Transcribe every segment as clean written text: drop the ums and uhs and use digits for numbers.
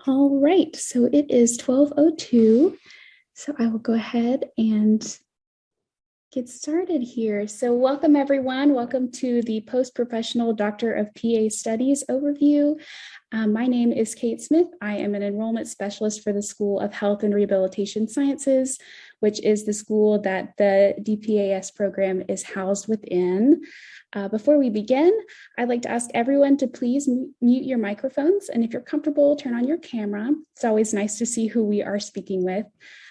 All right, so it is 12:02. So I will go ahead and get started here. So welcome everyone. Welcome to the Post-Professional Doctor of PA Studies overview. My name is Kate Smith. I am an enrollment specialist for the School of Health and Rehabilitation Sciences, which is the school that the DPAS program is housed within. Before we begin, I'd like to ask everyone to please mute your microphones. And if you're comfortable, turn on your camera. It's always nice to see who we are speaking with.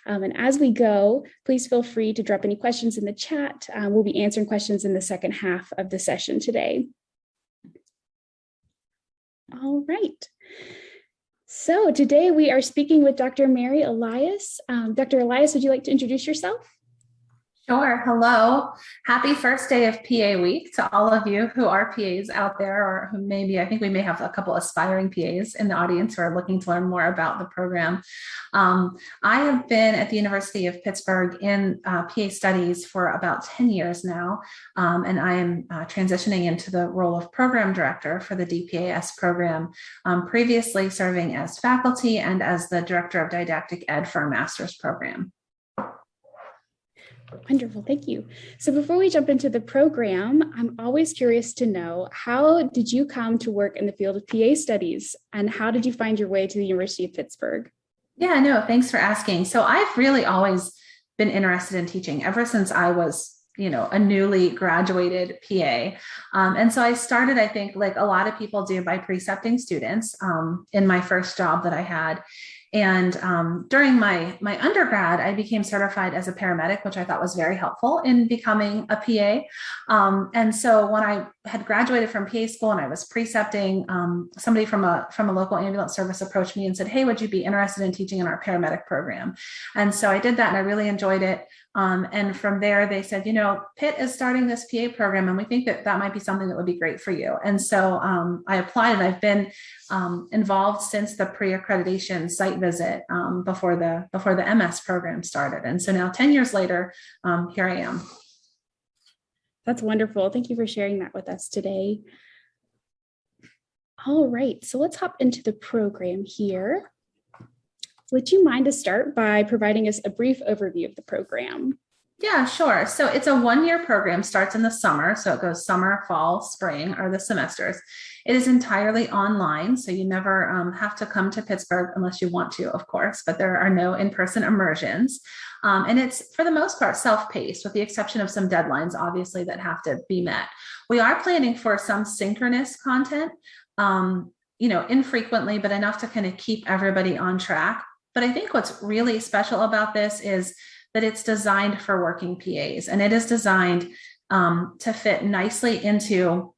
And as we go, please feel free to drop any questions in the chat. We'll be answering questions in the second half of the session today. All right. So today we are speaking with Dr. Mary Allias. Dr. Allias, would you like to introduce yourself? Sure. Hello. Happy first day of PA week to all of you who are PAs out there, or who maybe, I think we may have a couple aspiring PAs in the audience who are looking to learn more about the program. I have been at the University of Pittsburgh in PA studies for about 10 years now, and I am transitioning into the role of program director for the DPAS program, previously serving as faculty and as the director of didactic ed for a master's program. Wonderful, thank you. So before we jump into the program, I'm always curious to know, how did you come to work in the field of PA studies, and how did you find your way to the University of Pittsburgh? Yeah, no, thanks for asking. So I've really always been interested in teaching ever since I was, a newly graduated PA. And so I started, I think, like a lot of people do, by precepting students in my first job that I had. And during my undergrad, I became certified as a paramedic, which I thought was very helpful in becoming a PA. And so when I had graduated from PA school and I was precepting, somebody from a local ambulance service approached me and said, "Hey, would you be interested in teaching in our paramedic program?" And so I did that, and I really enjoyed it. And from there, they said, Pitt is starting this PA program, and we think that might be something that would be great for you. And so I applied, and I've been involved since the pre-accreditation site visit before the MS program started. And so now 10 years later, here I am. That's wonderful. Thank you for sharing that with us today. All right, so let's hop into the program here. Would you mind to start by providing us a brief overview of the program? Yeah, sure. So it's a one-year program, starts in the summer. So it goes summer, fall, spring are the semesters. It is entirely online, so you never have to come to Pittsburgh unless you want to, of course, but there are no in-person immersions. And it's, for the most part, self-paced, with the exception of some deadlines, obviously, that have to be met. We are planning for some synchronous content, infrequently, but enough to kind of keep everybody on track. But I think what's really special about this is that it's designed for working PAs, and it is designed to fit nicely into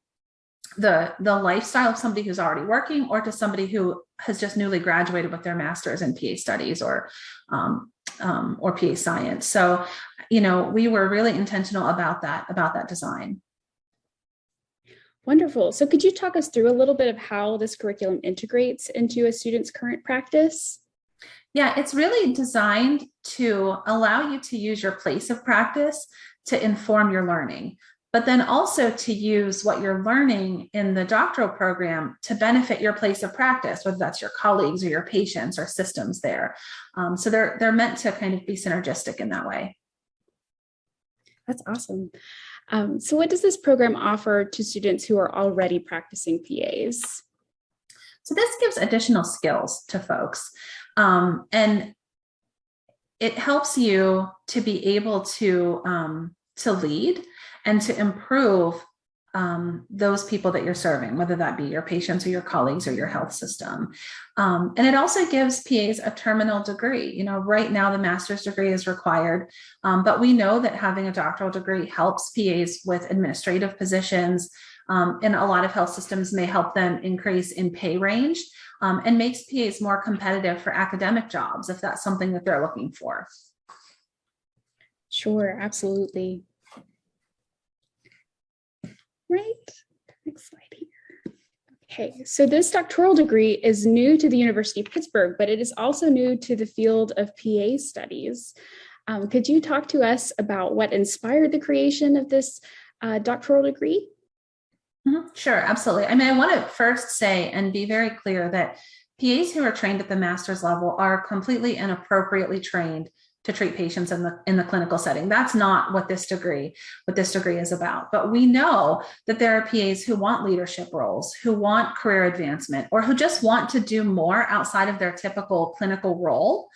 the lifestyle of somebody who's already working, or to somebody who has just newly graduated with their master's in PA studies or PA science. So, we were really intentional about that design. Wonderful. So could you talk us through a little bit of how this curriculum integrates into a student's current practice? Yeah, it's really designed to allow you to use your place of practice to inform your learning, but then also to use what you're learning in the doctoral program to benefit your place of practice, whether that's your colleagues or your patients or systems there. So they're meant to kind of be synergistic in that way. That's awesome. So what does this program offer to students who are already practicing PAs? So this gives additional skills to folks. And it helps you to be able to lead and to improve those people that you're serving, whether that be your patients or your colleagues or your health system. And it also gives PAs a terminal degree. Right now the master's degree is required, but we know that having a doctoral degree helps PAs with administrative positions, and a lot of health systems may help them increase in pay range, and makes PAs more competitive for academic jobs, if that's something that they're looking for. Sure, absolutely. Right, next slide here. Okay, so this doctoral degree is new to the University of Pittsburgh, but it is also new to the field of PA studies. Could you talk to us about what inspired the creation of this doctoral degree? Sure, absolutely. I mean, I want to first say and be very clear that PAs who are trained at the master's level are completely and appropriately trained to treat patients in the clinical setting. That's not what this degree is about. But we know that there are PAs who want leadership roles, who want career advancement, or who just want to do more outside of their typical clinical role.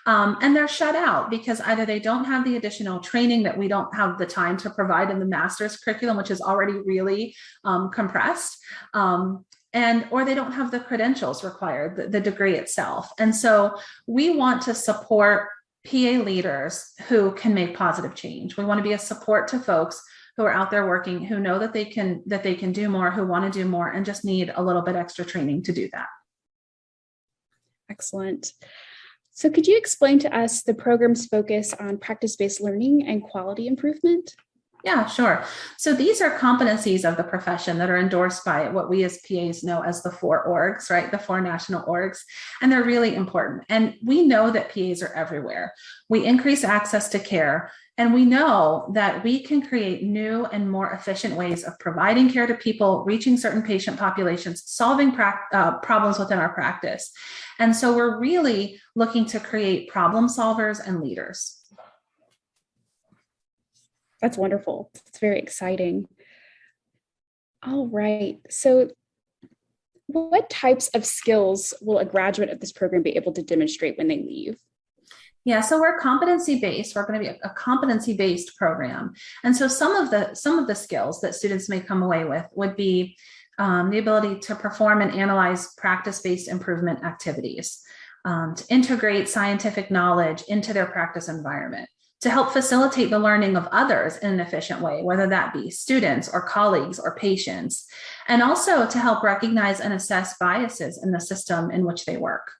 And they're shut out because either they don't have the additional training that we don't have the time to provide in the master's curriculum, which is already really compressed, or they don't have the credentials required, the degree itself. And so we want to support PA leaders who can make positive change. We want to be a support to folks who are out there working, who know that they can do more, who want to do more, and just need a little bit extra training to do that. Excellent. So could you explain to us the program's focus on practice-based learning and quality improvement? Yeah, sure. So these are competencies of the profession that are endorsed by what we as PAs know as the 4 orgs, right? The 4 national orgs, and they're really important. And we know that PAs are everywhere. We increase access to care, and we know that we can create new and more efficient ways of providing care to people, reaching certain patient populations, solving problems within our practice. And so we're really looking to create problem solvers and leaders. That's wonderful. It's very exciting. All right. So what types of skills will a graduate of this program be able to demonstrate when they leave? Yeah, so we're competency-based. We're going to be a competency-based program. And so some of the skills that students may come away with would be the ability to perform and analyze practice-based improvement activities, to integrate scientific knowledge into their practice environment, to help facilitate the learning of others in an efficient way, whether that be students or colleagues or patients, and also to help recognize and assess biases in the system in which they work.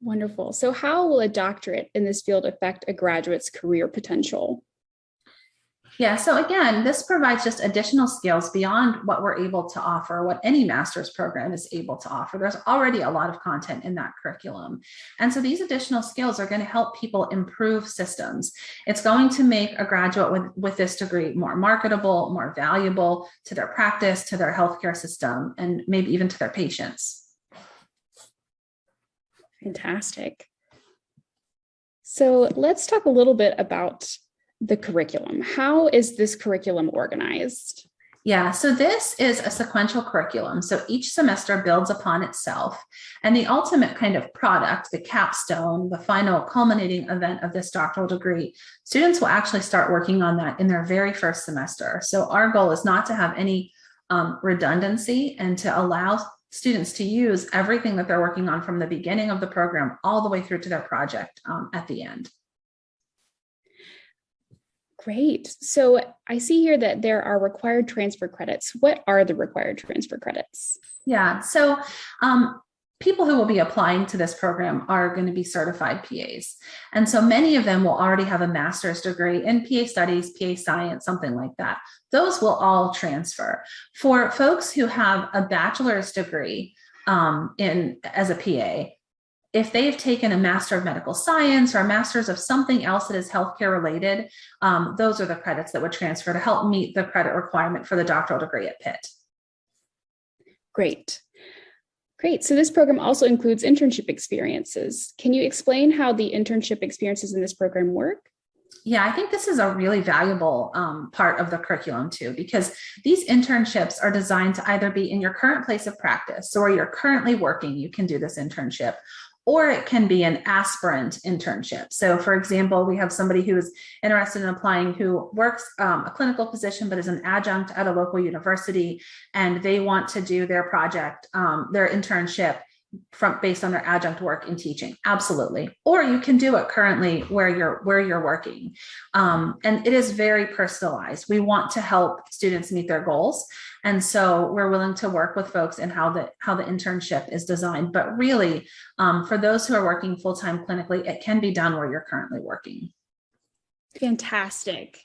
Wonderful. So how will a doctorate in this field affect a graduate's career potential? Yeah, so again, this provides just additional skills beyond what we're able to offer, what any master's program is able to offer. There's already a lot of content in that curriculum. And so these additional skills are going to help people improve systems. It's going to make a graduate with this degree more marketable, more valuable to their practice, to their healthcare system, and maybe even to their patients. Fantastic. So let's talk a little bit about the curriculum. How is this curriculum organized? Yeah, so this is a sequential curriculum. So each semester builds upon itself. And the ultimate kind of product, the capstone, the final culminating event of this doctoral degree, students will actually start working on that in their very first semester. So our goal is not to have any redundancy and to allow students to use everything that they're working on from the beginning of the program all the way through to their project at the end. Great. So I see here that there are required transfer credits. What are the required transfer credits? Yeah, so people who will be applying to this program are going to be certified PAs. And so many of them will already have a master's degree in PA studies, PA science, something like that. Those will all transfer. For folks who have a bachelor's degree as a PA, if they've taken a Master of Medical Science or a Master's of something else that is healthcare related, those are the credits that would transfer to help meet the credit requirement for the doctoral degree at Pitt. Great. Great. So this program also includes internship experiences. Can you explain how the internship experiences in this program work? Yeah, I think this is a really valuable part of the curriculum too, because these internships are designed to either be in your current place of practice. So where you're currently working, you can do this internship, or it can be an aspirant internship. So for example, we have somebody who is interested in applying who works a clinical position, but is an adjunct at a local university, and they want to do their project, their internship based on their adjunct work in teaching. Absolutely. Or you can do it currently where you're working. And it is very personalized. We want to help students meet their goals. And so we're willing to work with folks in how the internship is designed. But really, for those who are working full-time clinically, it can be done where you're currently working. Fantastic.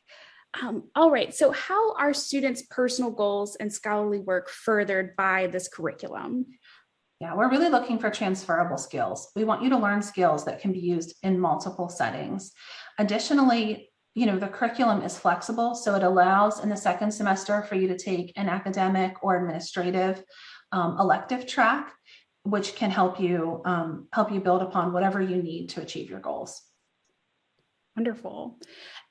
All right. So how are students' personal goals and scholarly work furthered by this curriculum? Yeah, we're really looking for transferable skills. We want you to learn skills that can be used in multiple settings. Additionally, the curriculum is flexible, so it allows in the second semester for you to take an academic or administrative elective track, which can help you build upon whatever you need to achieve your goals. Wonderful.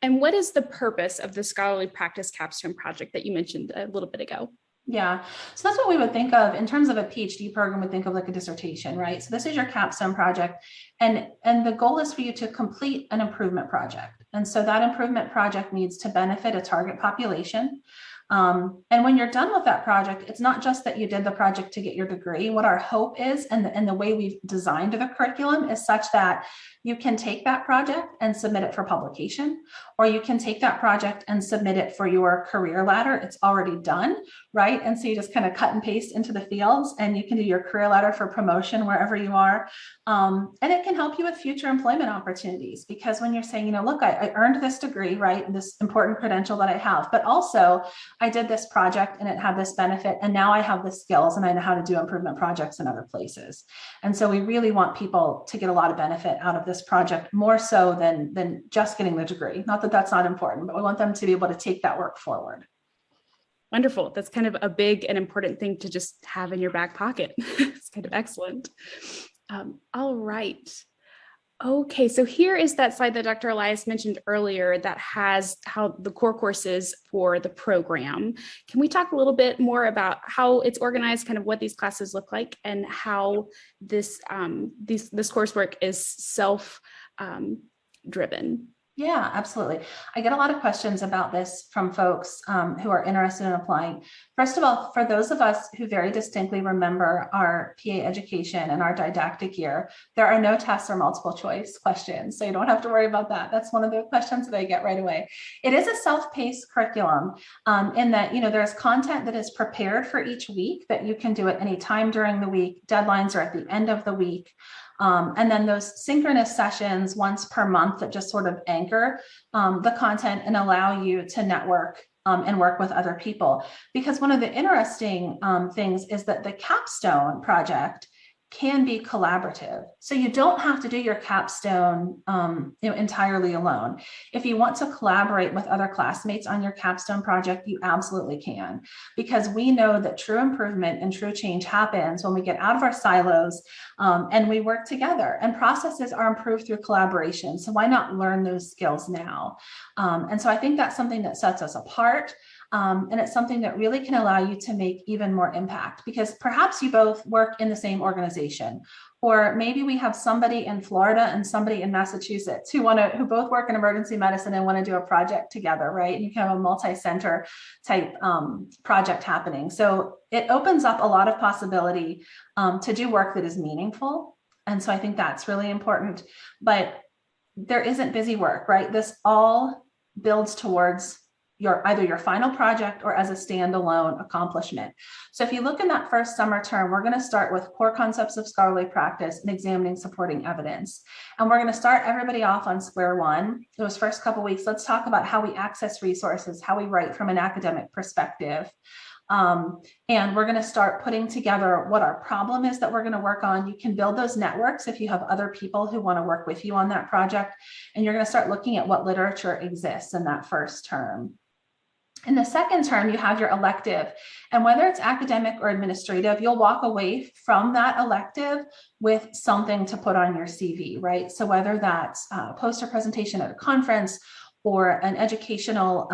And what is the purpose of the scholarly practice capstone project that you mentioned a little bit ago? Yeah, so that's what we would think of in terms of a PhD program. We think of like a dissertation, right? So this is your capstone project, and the goal is for you to complete an improvement project. And so that improvement project needs to benefit a target population. And when you're done with that project, it's not just that you did the project to get your degree. What our hope is, and the way we've designed the curriculum is such that you can take that project and submit it for publication, or you can take that project and submit it for your career ladder. It's already done, right? And so you just kind of cut and paste into the fields, and you can do your career ladder for promotion wherever you are. And it can help you with future employment opportunities, because when you're saying, you know, look, I earned this degree, right? This important credential that I have, but also I did this project and it had this benefit, and now I have the skills and I know how to do improvement projects in other places. And so we really want people to get a lot of benefit out of this project, more so than just getting the degree. Not that that's not important, but we want them to be able to take that work forward. Wonderful. That's kind of a big and important thing to just have in your back pocket. It's kind of excellent. All right. Okay, so here is that slide that Dr. Allias mentioned earlier that has how the core courses for the program. Can we talk a little bit more about how it's organized, kind of what these classes look like, and how this coursework is self-driven? Yeah, absolutely. I get a lot of questions about this from folks who are interested in applying. First of all, for those of us who very distinctly remember our PA education and our didactic year, there are no tests or multiple choice questions. So you don't have to worry about that. That's one of the questions that I get right away. It is a self-paced curriculum in that, you know, there's content that is prepared for each week that you can do at any time during the week. Deadlines are at the end of the week. And then those synchronous sessions once per month that just sort of anchor the content and allow you to network and work with other people. Because one of the interesting things is that the capstone project can be collaborative. So you don't have to do your capstone entirely alone. If you want to collaborate with other classmates on your capstone project, you absolutely can, because we know that true improvement and true change happens when we get out of our silos and we work together, and processes are improved through collaboration. So why not learn those skills now? And so I think that's something that sets us apart. And it's something that really can allow you to make even more impact, because perhaps you both work in the same organization, or maybe we have somebody in Florida and somebody in Massachusetts who both work in emergency medicine and want to do a project together, right? And you can have a multi-center type project happening. So it opens up a lot of possibility to do work that is meaningful. And so I think that's really important, but there isn't busy work, right? This all builds towards either your final project or as a standalone accomplishment. So if you look in that first summer term, we're going to start with core concepts of scholarly practice and examining supporting evidence. And we're going to start everybody off on square one. Those first couple of weeks, let's talk about how we access resources, how we write from an academic perspective. And we're going to start putting together what our problem is that we're going to work on. You can build those networks if you have other people who want to work with you on that project. And you're going to start looking at what literature exists in that first term. In the second term, you have your elective, and whether it's academic or administrative, you'll walk away from that elective with something to put on your CV, right? So whether that's a poster presentation at a conference or an educational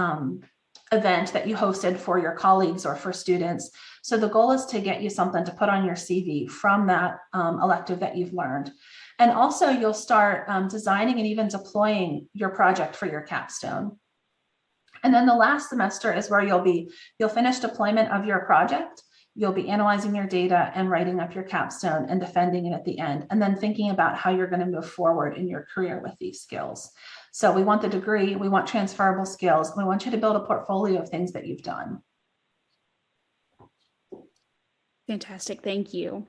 event that you hosted for your colleagues or for students. So the goal is to get you something to put on your CV from that elective that you've learned. And also you'll start designing and even deploying your project for your capstone. And then the last semester is where you'll finish deployment of your project. You'll be analyzing your data and writing up your capstone and defending it at the end, and then thinking about how you're going to move forward in your career with these skills. So we want the degree, we want transferable skills, we want you to build a portfolio of things that you've done. Fantastic, thank you.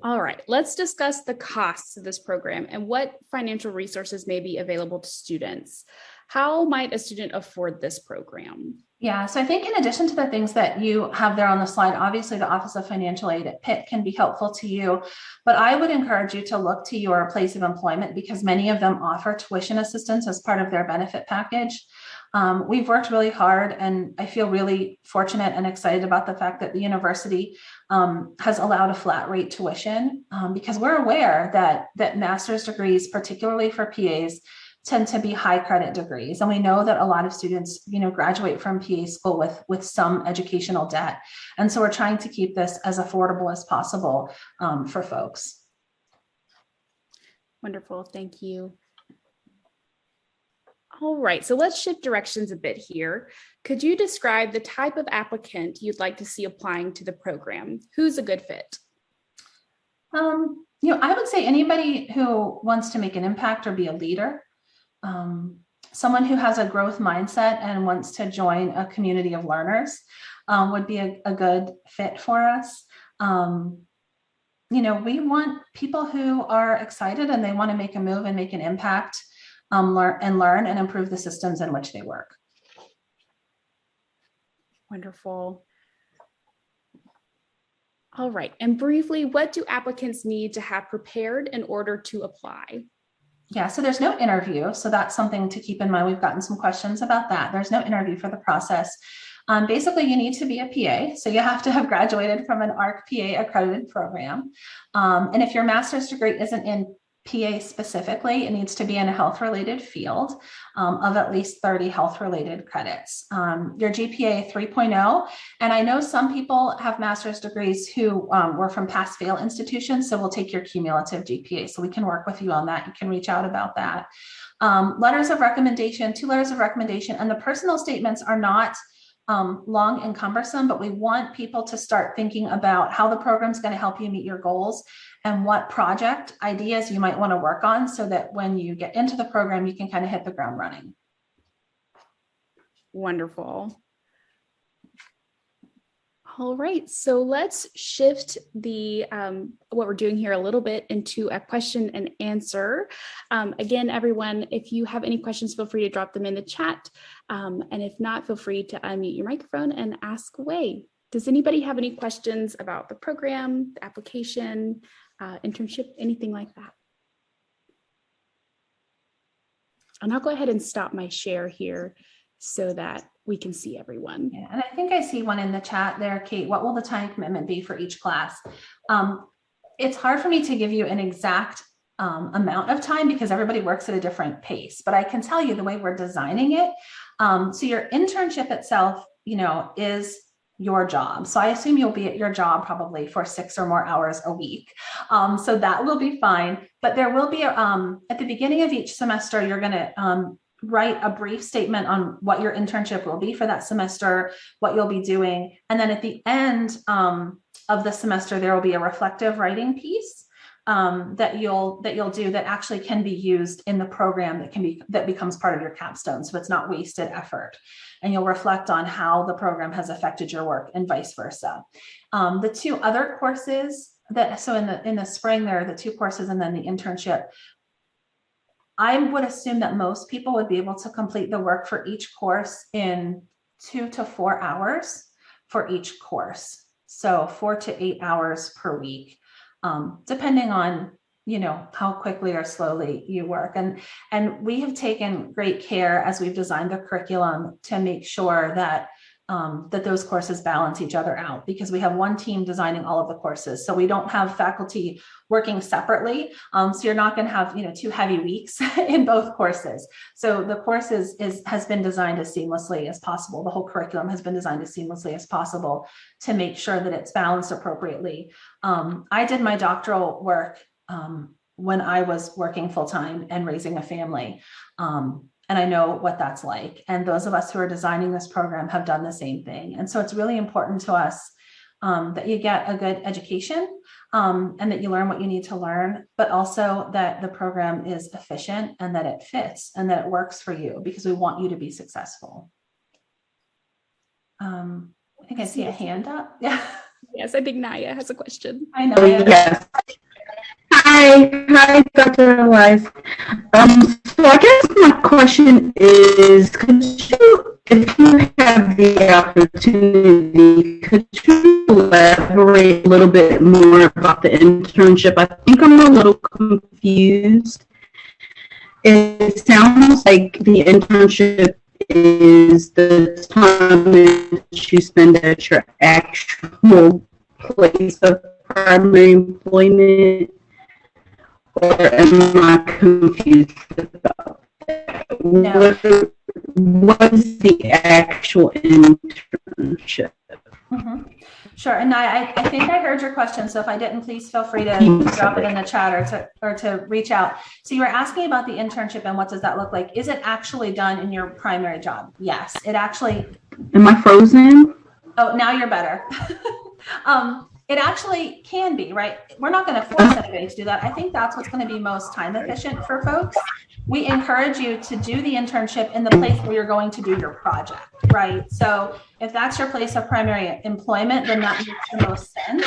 All right, let's discuss the costs of this program and what financial resources may be available to students. How might a student afford this program? Yeah, so I think in addition to the things that you have there on the slide, obviously the Office of Financial Aid at Pitt can be helpful to you, but I would encourage you to look to your place of employment, because many of them offer tuition assistance as part of their benefit package. We've worked really hard, and I feel really fortunate and excited about the fact that the university has allowed a flat rate tuition, because we're aware that master's degrees, particularly for PAs, tend to be high credit degrees. And we know that a lot of students, graduate from PA school with some educational debt. And so we're trying to keep this as affordable as possible for folks. Wonderful, thank you. All right, so let's shift directions a bit here. Could you describe the type of applicant you'd like to see applying to the program? Who's a good fit? I would say anybody who wants to make an impact or be a leader. Someone who has a growth mindset and wants to join a community of learners would be a good fit for us. We want people who are excited and they want to make a move and make an impact, learn and improve the systems in which they work. Wonderful. All right, and briefly, what do applicants need to have prepared in order to apply? Yeah, so there's no interview. So that's something to keep in mind. We've gotten some questions about that. There's no interview for the process. Basically, you need to be a PA. So you have to have graduated from an ARC PA accredited program. And if your master's degree isn't in PA specifically, it needs to be in a health-related field of at least 30 health-related credits. Your GPA 3.0, and I know some people have master's degrees who were from pass-fail institutions, so we'll take your cumulative GPA, so we can work with you on that. You can reach out about that. Letters of recommendation, 2 letters of recommendation, and the personal statements are not long and cumbersome, but we want people to start thinking about how the program is going to help you meet your goals and what project ideas you might want to work on so that when you get into the program, you can kind of hit the ground running. Wonderful. All right, so let's shift the what we're doing here a little bit into a question and answer. Again, everyone, if you have any questions, feel free to drop them in the chat. And if not, feel free to unmute your microphone and ask away. Does anybody have any questions about the program, the application, internship, anything like that? And I'll go ahead and stop my share here so that we can see everyone. Yeah, and I think I see one in the chat there, Kate. What will the time commitment be for each class? It's hard for me to give you an exact amount of time because everybody works at a different pace, but I can tell you the way we're designing it. So your internship itself, is your job. So I assume you'll be at your job probably for 6 or more hours a week. So that will be fine, but there will be, at the beginning of each semester, you're going to write a brief statement on what your internship will be for that semester, what you'll be doing. And then at the end of the semester, there will be a reflective writing piece that you'll do that actually can be used in the program that becomes part of your capstone. So it's not wasted effort. And you'll reflect on how the program has affected your work and vice versa. The 2 other courses so in the spring, there are the 2 courses and then the internship. I would assume that most people would be able to complete the work for each course in 2 to 4 hours for each course. So 4 to 8 hours per week, depending on, how quickly or slowly you work. And we have taken great care as we've designed the curriculum to make sure that that those courses balance each other out, because we have one team designing all of the courses. So we don't have faculty working separately. So you're not going to have, 2 heavy weeks in both courses. So the course has been designed as seamlessly as possible. The whole curriculum has been designed as seamlessly as possible to make sure that it's balanced appropriately. I did my doctoral work when I was working full-time and raising a family. And I know what that's like. And those of us who are designing this program have done the same thing. And so it's really important to us that you get a good education and that you learn what you need to learn, but also that the program is efficient and that it fits and that it works for you, because we want you to be successful. I think I see a hand up. Yeah. Yes, I think Naya has a question. I know. Yes. Hi, Dr. Allias. So I guess my question is, if you have the opportunity, could you elaborate a little bit more about the internship? I think I'm a little confused. It sounds like the internship is the time that you spend at your actual place of primary employment, or am I confused about that? No. What is the actual internship? Sure. And I think I heard your question. So if I didn't, please feel free to drop it in the chat or to reach out. So you were asking about the internship and what does that look like? Is it actually done in your primary job? Yes, it actually. Am I frozen? Oh, now you're better. It actually can be, right? We're not going to force anybody to do that. I think that's what's going to be most time efficient for folks. We encourage you to do the internship in the place where you're going to do your project, right? So if that's your place of primary employment, then that makes the most sense.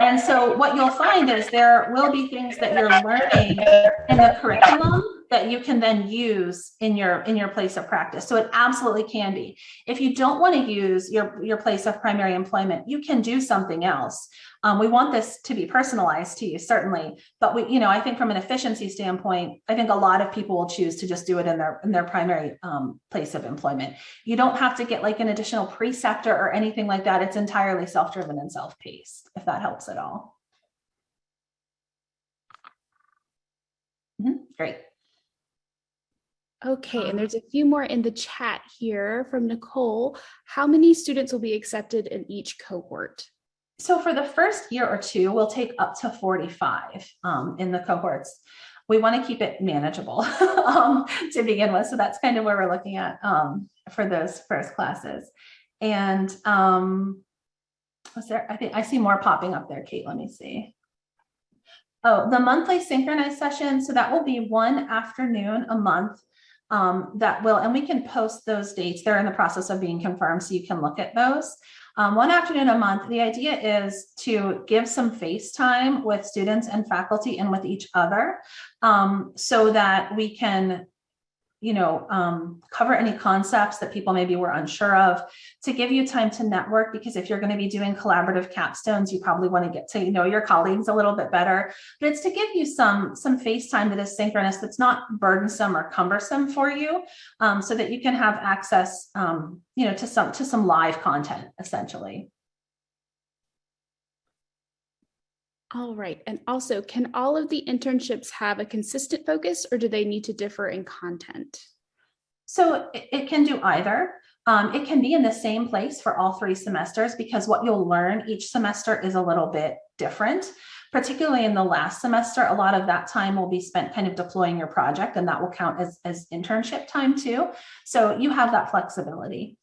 And so what you'll find is there will be things that you're learning in the curriculum that you can then use in your place of practice. So it absolutely can be. If you don't want to use your place of primary employment, you can do something else. We want this to be personalized to you, certainly, but I think from an efficiency standpoint, I think a lot of people will choose to just do it in their primary place of employment. You don't have to get like an additional preceptor or anything like that. It's entirely self-driven and self-paced, if that helps at all. Great. Okay, and there's a few more in the chat here from Nicole. How many students will be accepted in each cohort? So for the first year or two, we'll take up to 45 in the cohorts. We want to keep it manageable to begin with. So that's kind of where we're looking at for those first classes. And was there, I think I see more popping up there, Kate, let me see. Oh, the monthly synchronized session. So that will be one afternoon a month. And we can post those dates. They're in the process of being confirmed, so you can look at those. One afternoon a month. The idea is to give some face time with students and faculty and with each other, so that we can, cover any concepts that people maybe were unsure of, to give you time to network, because if you're going to be doing collaborative capstones, you probably want to get to know your colleagues a little bit better. But it's to give you some face time that is synchronous, that's not burdensome or cumbersome for you, so that you can have access, to some live content, essentially. All right. And also, can all of the internships have a consistent focus, or do they need to differ in content? So it can do either. It can be in the same place for all 3 semesters, because what you'll learn each semester is a little bit different. Particularly in the last semester, a lot of that time will be spent kind of deploying your project, and that will count as internship time too. So you have that flexibility.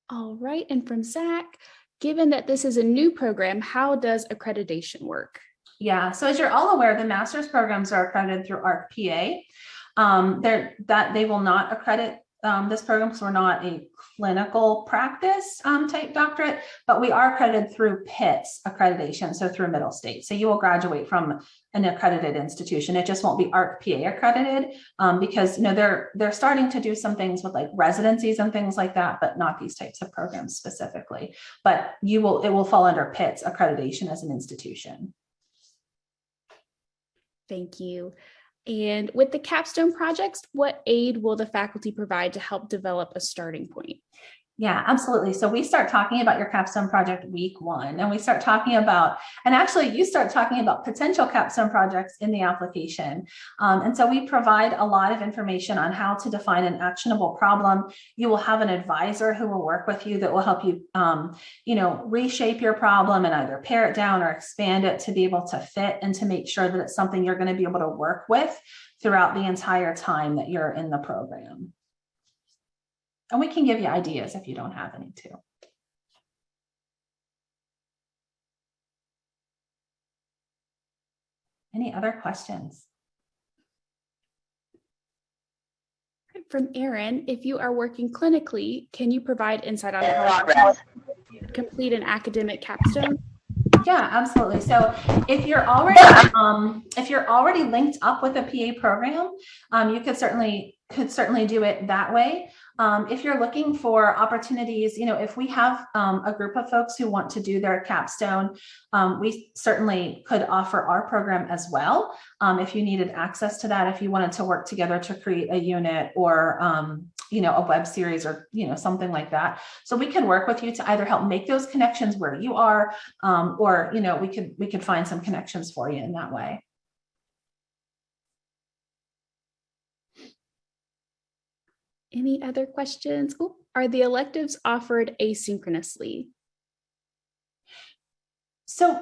All right. And from Zach, given that this is a new program, how does accreditation work? Yeah, so as you're all aware, the master's programs are accredited through ARC-PA. They will not accredit this program because we're not a clinical practice type doctorate, but we are accredited through Pitt's accreditation, so through Middle State. So you will graduate from an accredited institution. It just won't be ARC-PA accredited, because they're starting to do some things with like residencies and things like that, but not these types of programs specifically. But it will fall under Pitt's accreditation as an institution. Thank you. And with the capstone projects, what aid will the faculty provide to help develop a starting point? Yeah, absolutely. So we start talking about your capstone project week 1, and we start talking about, and actually you start talking about potential capstone projects in the application. And so we provide a lot of information on how to define an actionable problem. You will have an advisor who will work with you that will help you, reshape your problem and either pare it down or expand it to be able to fit and to make sure that it's something you're going to be able to work with throughout the entire time that you're in the program. And we can give you ideas if you don't have any too. Any other questions? From Erin, if you are working clinically, can you provide insight on how to complete an academic capstone? Yeah, absolutely. So if you're already linked up with a PA program, you could certainly do it that way. If you're looking for opportunities, if we have a group of folks who want to do their capstone, we certainly could offer our program as well. If you needed access to that, if you wanted to work together to create a unit or, a web series or, something like that. So we can work with you to either help make those connections where you are, or, we could find some connections for you in that way. Any other questions? Ooh, are the electives offered asynchronously? So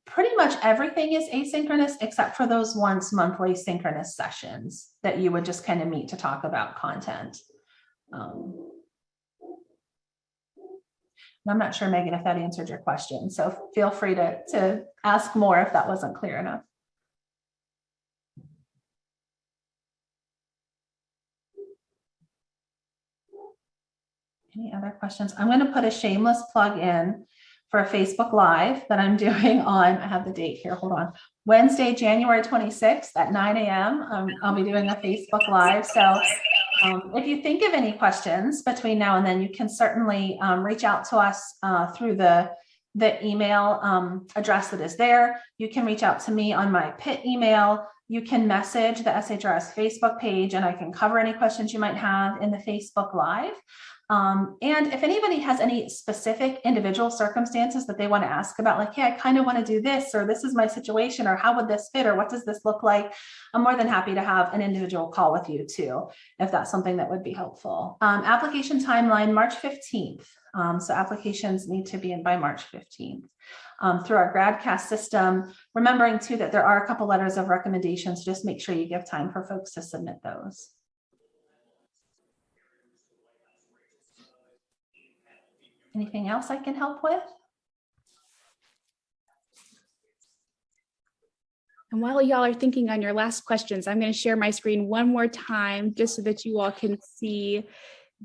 pretty much everything is asynchronous except for those once monthly synchronous sessions that you would just kind of meet to talk about content. I'm not sure, Megan, if that answered your question. So feel free to ask more if that wasn't clear enough. Any other questions? I'm going to put a shameless plug in for a Facebook Live that I'm doing on, I have the date here, hold on, Wednesday, January 26th at 9 a.m. I'll be doing a Facebook Live. So if you think of any questions between now and then, you can certainly reach out to us through the email address that is there. You can reach out to me on my Pitt email. You can message the SHRS Facebook page, and I can cover any questions you might have in the Facebook Live. And if anybody has any specific individual circumstances that they want to ask about, like, hey, I kind of want to do this, or this is my situation, or how would this fit, or what does this look like? I'm more than happy to have an individual call with you too, if that's something that would be helpful. Application timeline, March 15th. So applications need to be in by March 15th. Through our GradCast system, remembering too that there are a couple letters of recommendations. Just make sure you give time for folks to submit those. Anything else I can help with? And while y'all are thinking on your last questions, I'm going to share my screen one more time just so that you all can see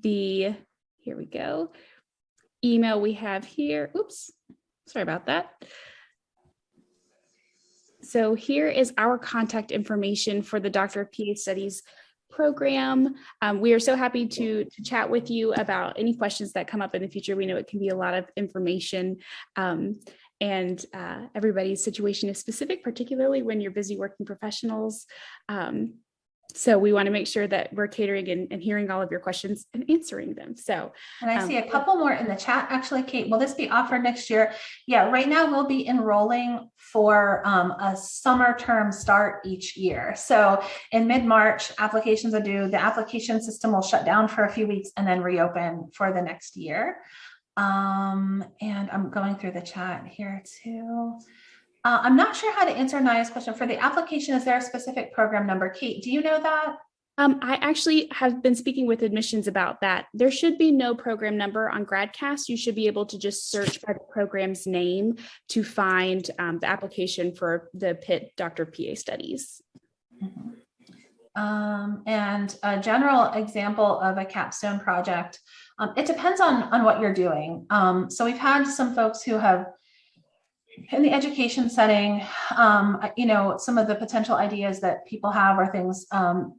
the, here we go, email we have here. Oops, sorry about that. So here is our contact information for the Doctor of PA Studies program. We are so happy to chat with you about any questions that come up in the future. We know it can be a lot of information, and everybody's situation is specific, particularly when you're busy working professionals. So we want to make sure that we're catering and hearing all of your questions and answering them. So, and I see a couple more in the chat. Actually, Kate, will this be offered next year? Yeah, right now we'll be enrolling for a summer term start each year. So in mid-March, applications are due. The application system will shut down for a few weeks and then reopen for the next year. And I'm going through the chat here too. I'm not sure how to answer Naya's question. For the application, is there a specific program number? Kate, do you know that? I actually have been speaking with admissions about that. There should be no program number on GradCast. You should be able to just search by the program's name to find the application for the Pitt Doctor of PA Studies. Mm-hmm. And a general example of a capstone project, it depends on what you're doing. So we've had some folks who have, in the education setting, some of the potential ideas that people have are things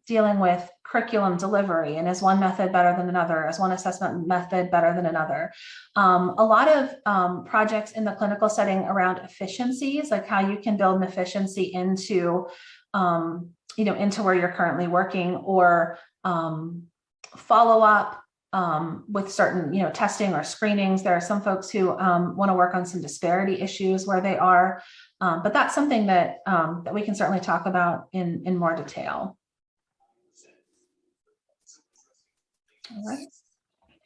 dealing with curriculum delivery, and is one method better than another? Is one assessment method better than another? A lot of projects in the clinical setting around efficiencies, like how you can build an efficiency into, into where you're currently working, or follow up with certain, testing or screenings. There are some folks who want to work on some disparity issues where they are, but that's something that that we can certainly talk about in more detail. All right.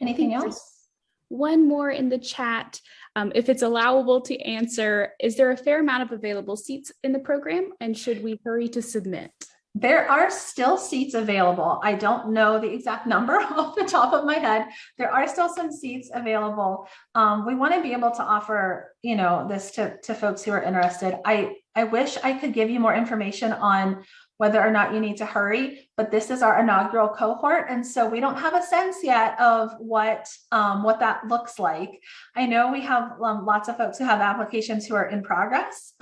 Anything else? One more in the chat. If it's allowable to answer, is there a fair amount of available seats in the program, and should we hurry to submit? There are still seats available. I don't know the exact number off the top of my head. There are still some seats available. We want to be able to offer, this to folks who are interested. I wish I could give you more information on whether or not you need to hurry, but this is our inaugural cohort, and so we don't have a sense yet of what that looks like. I know we have lots of folks who have applications who are in progress,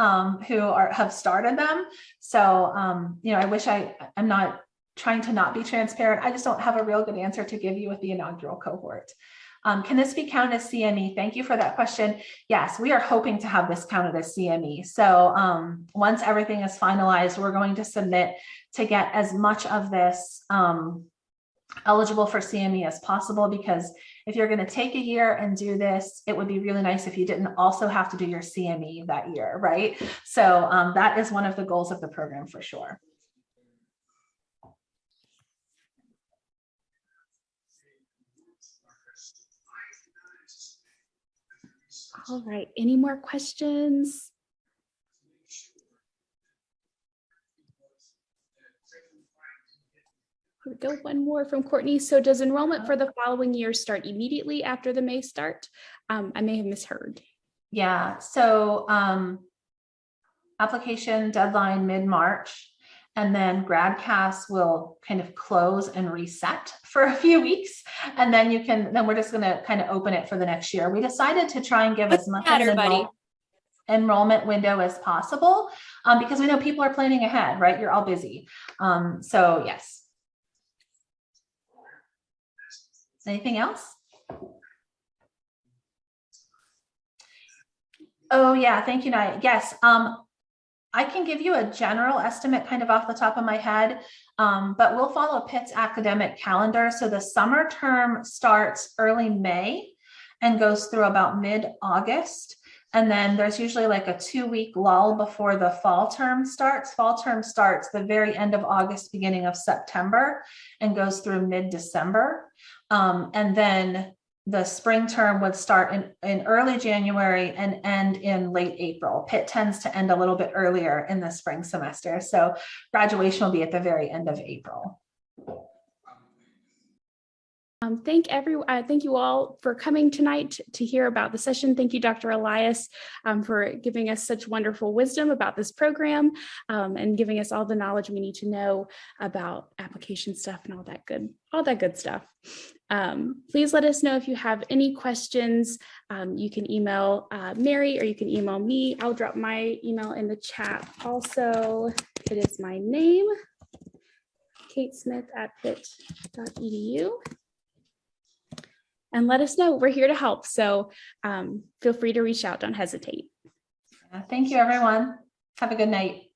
who have started them. So I wish I'm not trying to not be transparent. I just don't have a real good answer to give you with the inaugural cohort. Can this be counted as CME? Thank you for that question. Yes, we are hoping to have this counted as CME. So once everything is finalized, we're going to submit to get as much of this eligible for CME as possible, because if you're going to take a year and do this, it would be really nice if you didn't also have to do your CME that year, right? So that is one of the goals of the program for sure. All right, any more questions? Here we go, one more from Courtney. So does enrollment for the following year start immediately after the May start? I may have misheard. Yeah, so application deadline mid-March, and then GradCast will kind of close and reset for a few weeks. And then we're just gonna kind of open it for the next year. We decided to try and give as much of an enrollment window as possible because we know people are planning ahead, right? You're all busy. So yes. Anything else? Oh yeah, thank you, Naya. Yes, I can give you a general estimate kind of off the top of my head, but we'll follow Pitt's academic calendar. So the summer term starts early May and goes through about mid-August. And then there's usually like a 2-week lull before the fall term starts. Fall term starts the very end of August, beginning of September, and goes through mid-December. And then the spring term would start in early January and end in late April. Pitt tends to end a little bit earlier in the spring semester. So graduation will be at the very end of April. Thank you all for coming tonight to hear about the session. Thank you, Dr. Allias, for giving us such wonderful wisdom about this program and giving us all the knowledge we need to know about application stuff and all that good stuff. Please let us know if you have any questions. You can email Mary or you can email me. I'll drop my email in the chat. Also, it is my name, katesmith@pitt.edu. And let us know. We're here to help. So feel free to reach out. Don't hesitate. Thank you, everyone. Have a good night.